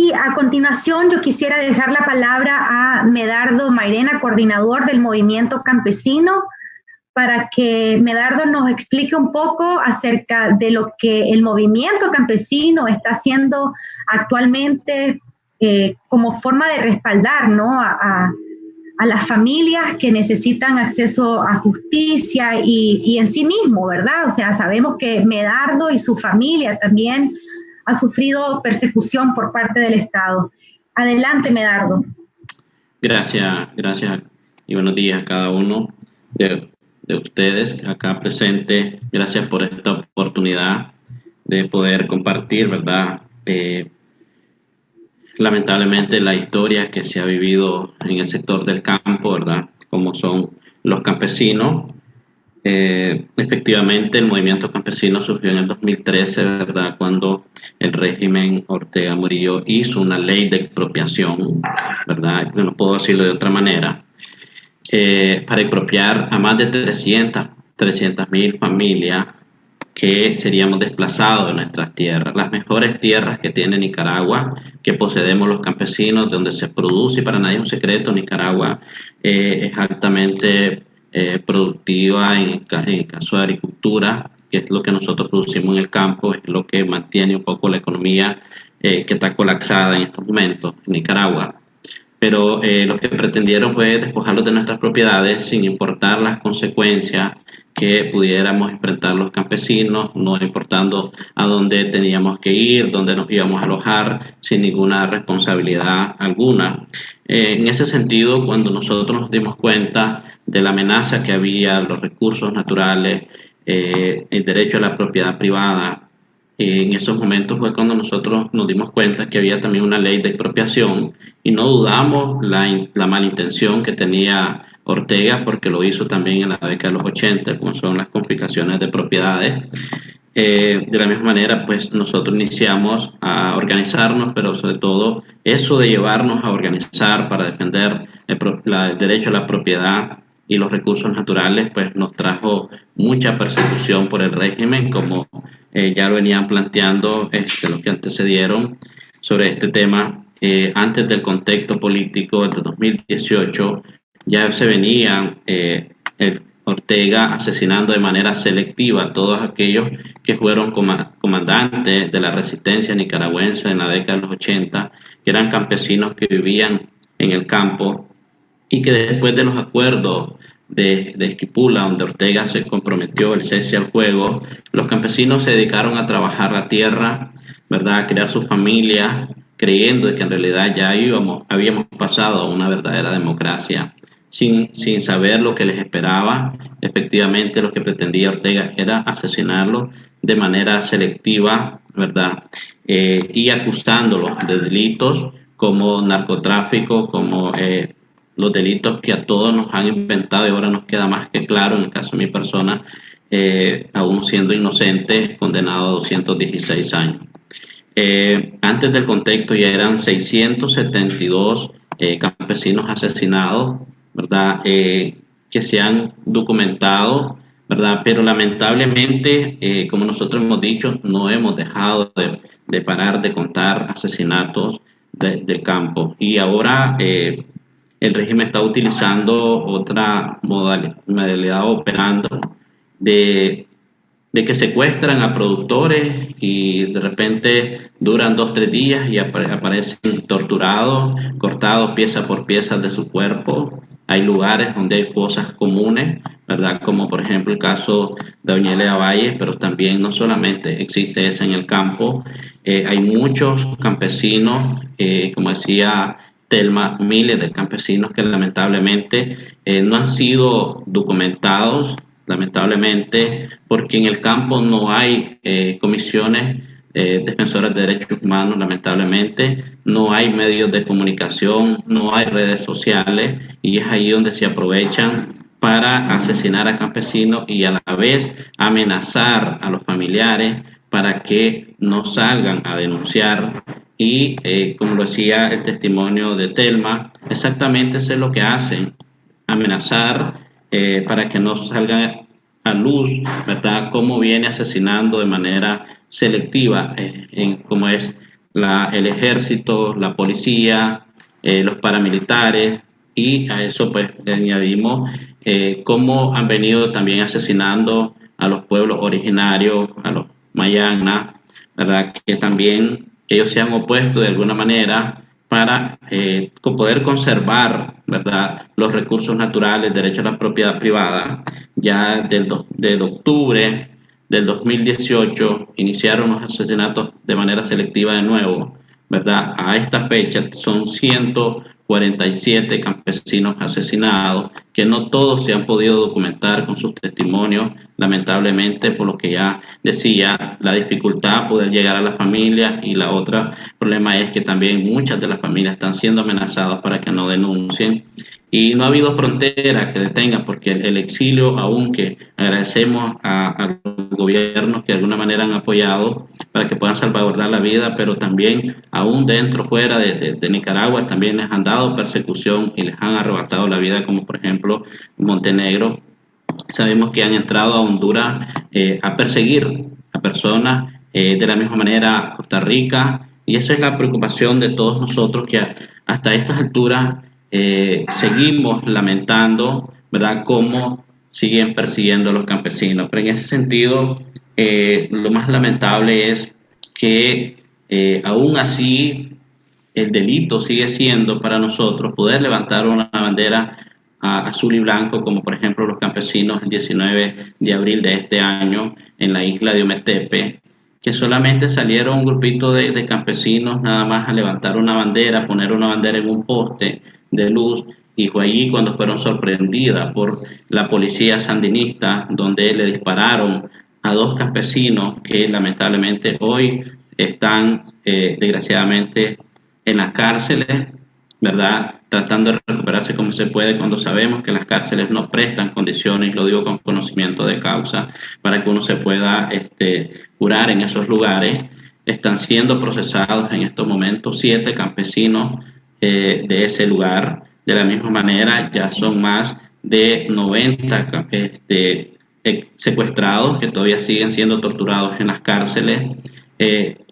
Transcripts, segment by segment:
Y a continuación yo quisiera dejar la palabra a Medardo Mairena, coordinador del movimiento campesino, para que Medardo nos explique un poco acerca de lo que el movimiento campesino está haciendo actualmente como forma de respaldar, ¿no?, a las familias que necesitan acceso a justicia y en sí mismo, ¿verdad? O sea, sabemos que Medardo y su familia también ha sufrido persecución por parte del Estado. Adelante, Medardo. Gracias y buenos días a cada uno de ustedes acá presentes. Gracias por esta oportunidad de poder compartir, ¿verdad? Lamentablemente la historia que se ha vivido en el sector del campo, ¿verdad? Como son los campesinos. Efectivamente, el movimiento campesino surgió en el 2013, ¿verdad? Cuando el régimen Ortega Murillo hizo una ley de expropiación, ¿verdad? No puedo decirlo de otra manera, para expropiar a más de 300,000 familias que seríamos desplazados de nuestras tierras, las mejores tierras que tiene Nicaragua, que poseemos los campesinos, donde se produce, y para nadie es un secreto, Nicaragua es altamente productiva en el caso de agricultura, que es lo que nosotros producimos en el campo, es lo que mantiene un poco la economía que está colapsada en estos momentos en Nicaragua. Pero lo que pretendieron fue despojarlos de nuestras propiedades sin importar las consecuencias que pudiéramos enfrentar los campesinos, no importando a dónde teníamos que ir, dónde nos íbamos a alojar, sin ninguna responsabilidad alguna. En ese sentido, cuando nosotros nos dimos cuenta de la amenaza que había a los recursos naturales, el derecho a la propiedad privada, en esos momentos fue cuando nosotros nos dimos cuenta que había también una ley de expropiación y no dudamos la mala intención que tenía Ortega, porque lo hizo también en la década de los 80, como son las confiscaciones de propiedades. De la misma manera, pues nosotros iniciamos a organizarnos, pero sobre todo eso de llevarnos a organizar para defender el derecho a la propiedad y los recursos naturales, pues nos trajo mucha persecución por el régimen, como ya lo venían planteando los que antecedieron sobre este tema. Antes del contexto político de 2018, ya se venía Ortega asesinando de manera selectiva a todos aquellos que fueron comandantes de la resistencia nicaragüense en la década de los 80, que eran campesinos que vivían en el campo y que después de los acuerdos de Esquipula, donde Ortega se comprometió el cese al fuego, los campesinos se dedicaron a trabajar la tierra, ¿verdad?, a crear sus familias, creyendo que en realidad ya habíamos pasado a una verdadera democracia, sin saber lo que les esperaba. Efectivamente, lo que pretendía Ortega era asesinarlos de manera selectiva, ¿verdad?, y acusándolos de delitos como narcotráfico, como los delitos que a todos nos han inventado, y ahora nos queda más que claro en el caso de mi persona, aún siendo inocente, condenado a 216 años. Antes del contexto ya eran 672 campesinos asesinados, ¿verdad?, que se han documentado, ¿verdad? Pero lamentablemente, como nosotros hemos dicho, no hemos dejado de parar de contar asesinatos del campo. Y ahora el régimen está utilizando otra modalidad operando de que secuestran a productores y de repente duran 2-3 días y aparecen torturados, cortados pieza por pieza de su cuerpo. Hay lugares donde hay fosas comunes, ¿verdad?, como por ejemplo el caso de Doña Elena Valle, pero también no solamente existe esa en el campo. Hay muchos campesinos, como decía Telma, miles de campesinos que lamentablemente no han sido documentados, lamentablemente, porque en el campo no hay comisiones defensoras de derechos humanos, lamentablemente, no hay medios de comunicación, no hay redes sociales, y es ahí donde se aprovechan para asesinar a campesinos y a la vez amenazar a los familiares para que no salgan a denunciar. Y como lo decía el testimonio de Telma, exactamente eso es lo que hacen, amenazar para que no salga a luz, ¿verdad?, cómo viene asesinando de manera selectiva, como es el ejército, la policía, los paramilitares, y a eso pues le añadimos cómo han venido también asesinando a los pueblos originarios, a los Mayana, ¿verdad? Que también ellos se han opuesto de alguna manera para poder conservar, ¿verdad?, los recursos naturales, derecho a la propiedad privada. Ya de octubre del 2018 iniciaron los asesinatos de manera selectiva de nuevo, ¿verdad? A esta fecha son 147 campesinos asesinados, que no todos se han podido documentar con sus testimonios, lamentablemente, por lo que ya decía, la dificultad poder llegar a las familias, y la otra problema es que también muchas de las familias están siendo amenazadas para que no denuncien. Y no ha habido frontera que detenga, porque el exilio, aunque agradecemos a los gobiernos que de alguna manera han apoyado para que puedan salvaguardar la vida, pero también aún dentro, fuera de Nicaragua, también les han dado persecución y les han arrebatado la vida, como por ejemplo Montenegro. Sabemos que han entrado a Honduras a perseguir a personas, de la misma manera Costa Rica, y esa es la preocupación de todos nosotros, que hasta estas alturas seguimos lamentando, ¿verdad?, cómo siguen persiguiendo a los campesinos. Pero en ese sentido, lo más lamentable es que aún así el delito sigue siendo para nosotros poder levantar una bandera azul y blanco, como por ejemplo los campesinos el 19 de abril de este año en la isla de Ometepe, que solamente salieron un grupito de campesinos nada más a levantar una bandera, poner una bandera en un poste de luz, y fue allí cuando fueron sorprendidas por la policía sandinista, donde le dispararon a 2 campesinos que lamentablemente hoy están desgraciadamente en las cárceles, ¿verdad?, tratando de recuperarse como se puede, cuando sabemos que las cárceles no prestan condiciones, lo digo con conocimiento de causa, para que uno se pueda curar en esos lugares. Están siendo procesados en estos momentos 7 campesinos de ese lugar. De la misma manera, ya son más de 90 secuestrados que todavía siguen siendo torturados en las cárceles.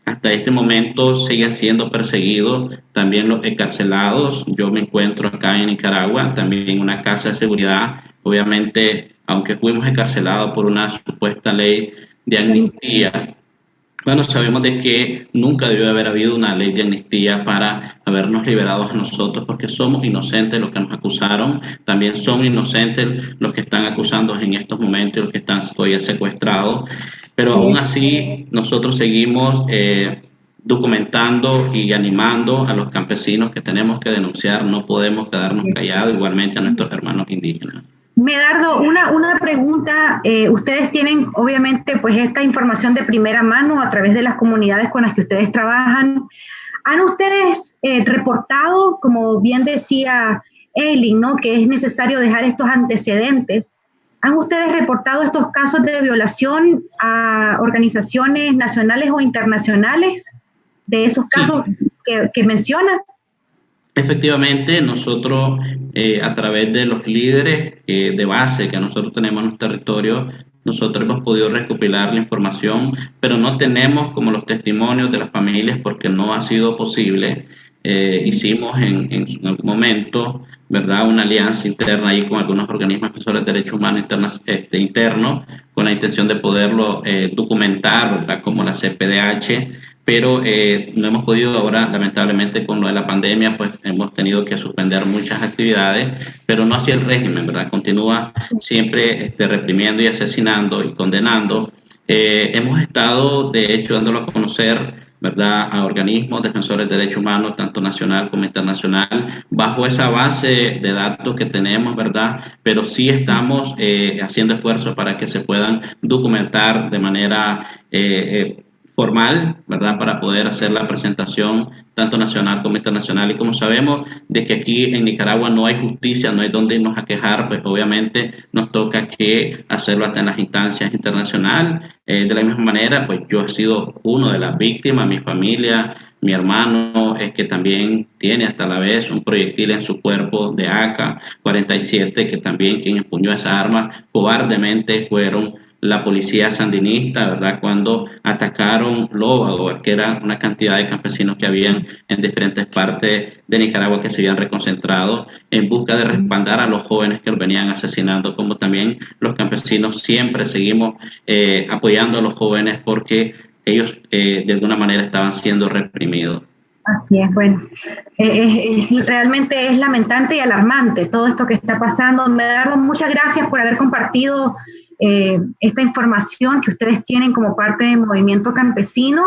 Hasta este momento siguen siendo perseguidos también los encarcelados. Yo me encuentro acá en Nicaragua, también en una casa de seguridad. Obviamente, aunque fuimos encarcelados por una supuesta ley de amnistía, bueno, sabemos de que nunca debió haber habido una ley de amnistía para habernos liberado a nosotros, porque somos inocentes los que nos acusaron, también son inocentes los que están acusando en estos momentos, los que están todavía secuestrados, pero aún así nosotros seguimos documentando y animando a los campesinos que tenemos que denunciar, no podemos quedarnos callados, igualmente a nuestros hermanos indígenas. Medardo, una pregunta. Ustedes tienen obviamente pues esta información de primera mano a través de las comunidades con las que ustedes trabajan. ¿Han ustedes reportado, como bien decía Eileen, ¿no?, que es necesario dejar estos antecedentes? ¿Han ustedes reportado estos casos de violación a organizaciones nacionales o internacionales de esos casos que menciona? Efectivamente, nosotros a través de los líderes de base que nosotros tenemos en los territorios, nosotros hemos podido recopilar la información, pero no tenemos como los testimonios de las familias porque no ha sido posible. Hicimos en algún momento, ¿verdad?, una alianza interna ahí con algunos organismos defensores de derechos humanos internos, con la intención de poderlo documentar, ¿verdad?, como la CPDH, pero no hemos podido ahora, lamentablemente, con lo de la pandemia, pues hemos tenido que suspender muchas actividades, pero no así el régimen, ¿verdad? Continúa siempre reprimiendo y asesinando y condenando. Hemos estado, de hecho, dándolo a conocer, ¿verdad?, a organismos defensores de derechos humanos, tanto nacional como internacional, bajo esa base de datos que tenemos, ¿verdad? Pero sí estamos haciendo esfuerzos para que se puedan documentar de manera formal, ¿verdad?, para poder hacer la presentación tanto nacional como internacional. Y como sabemos de que aquí en Nicaragua no hay justicia, no hay donde irnos a quejar, pues obviamente nos toca que hacerlo hasta en las instancias internacionales. De la misma manera, pues yo he sido uno de las víctimas, mi familia, mi hermano es que también tiene hasta la vez un proyectil en su cuerpo de AK-47, que también quien empuñó esa arma cobardemente fueron la policía sandinista, ¿verdad? Cuando atacaron Lobago, que era una cantidad de campesinos que habían en diferentes partes de Nicaragua que se habían reconcentrado en busca de respaldar a los jóvenes que los venían asesinando, como también los campesinos siempre seguimos apoyando a los jóvenes porque ellos de alguna manera estaban siendo reprimidos. Así es, bueno, realmente es lamentante y alarmante todo esto que está pasando. Medardo, muchas gracias por haber compartido esta información que ustedes tienen como parte del movimiento campesino.